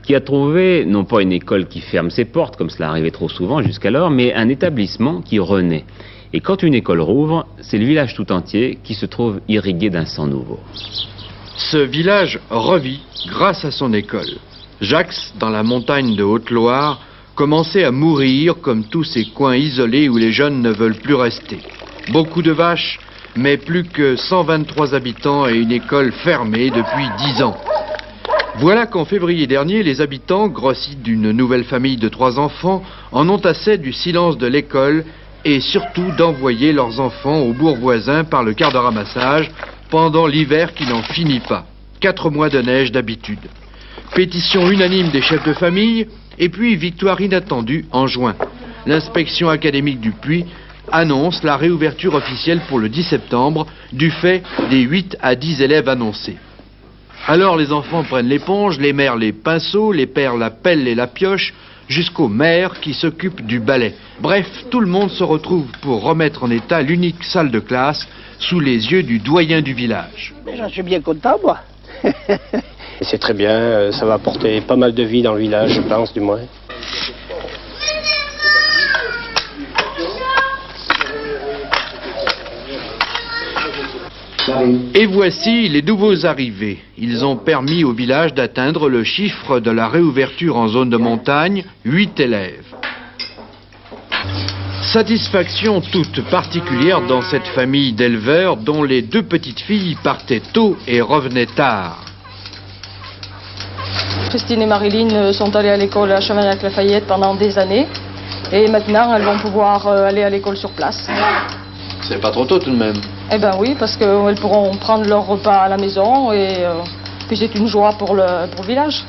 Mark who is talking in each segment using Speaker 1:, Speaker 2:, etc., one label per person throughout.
Speaker 1: qui a trouvé, non pas une école qui ferme ses portes, comme cela arrivait trop souvent jusqu'alors, mais un établissement qui renaît. Et quand une école rouvre, c'est le village tout entier qui se trouve irrigué d'un sang nouveau.
Speaker 2: Ce village revit grâce à son école. Jacques, dans la montagne de Haute-Loire, commençait à mourir comme tous ces coins isolés où les jeunes ne veulent plus rester. Beaucoup de vaches, mais plus que 123 habitants et une école fermée depuis 10 ans. Voilà qu'en février dernier, les habitants, grossis d'une nouvelle famille de 3 enfants, en ont assez du silence de l'école et surtout d'envoyer leurs enfants au bourg voisin par le quart de ramassage pendant l'hiver qui n'en finit pas. 4 mois de neige d'habitude. Pétition unanime des chefs de famille et puis victoire inattendue en juin. L'inspection académique du Puy annonce la réouverture officielle pour le 10 septembre du fait des 8 à 10 élèves annoncés. Alors les enfants prennent l'éponge, les mères les pinceaux, les pères la pelle et la pioche, jusqu'au maire qui s'occupe du balai. Bref, tout le monde se retrouve pour remettre en état l'unique salle de classe sous les yeux du doyen du village.
Speaker 3: J'en suis bien content, moi.
Speaker 4: C'est très bien, ça va apporter pas mal de vie dans le village, je pense, du moins.
Speaker 2: Et voici les nouveaux arrivés. Ils ont permis au village d'atteindre le chiffre de la réouverture en zone de montagne, 8 élèves. Satisfaction toute particulière dans cette famille d'éleveurs dont les 2 petites filles partaient tôt et revenaient tard.
Speaker 5: Christine et Marilyn sont allées à l'école à Chavagnac-Lafayette pendant des années. Et maintenant, elles vont pouvoir aller à l'école sur place.
Speaker 2: C'est pas trop tôt tout de même.
Speaker 5: Eh bien oui, parce qu'elles pourront prendre leur repas à la maison et puis c'est une joie pour le village.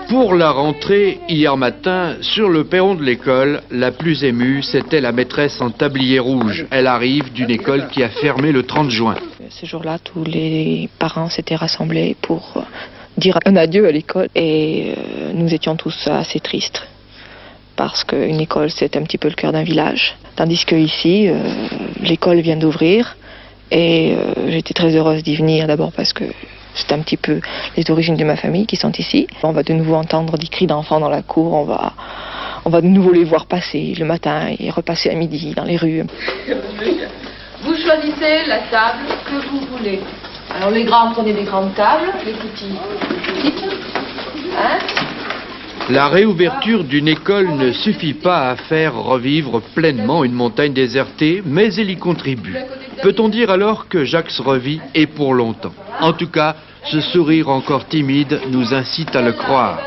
Speaker 2: Pour la rentrée, hier matin, sur le perron de l'école, la plus émue, c'était la maîtresse en tablier rouge. Elle arrive d'une école qui a fermé le 30 juin.
Speaker 6: Ce jour-là, tous les parents s'étaient rassemblés pour dire un adieu à l'école et nous étions tous assez tristes parce qu'une école, c'est un petit peu le cœur d'un village. Tandis qu'ici, l'école vient d'ouvrir et j'étais très heureuse d'y venir d'abord parce que c'est un petit peu les origines de ma famille qui sont ici. On va de nouveau entendre des cris d'enfants dans la cour, on va de nouveau les voir passer le matin et repasser à midi dans les rues.
Speaker 7: Vous choisissez la table que vous voulez. Alors les grands prenez des grandes tables, les petits petites. Hein?
Speaker 2: La réouverture d'une école ne suffit pas à faire revivre pleinement une montagne désertée, mais elle y contribue. Peut-on dire alors que Jacques revit et pour longtemps? En tout cas, ce sourire encore timide nous incite à le croire.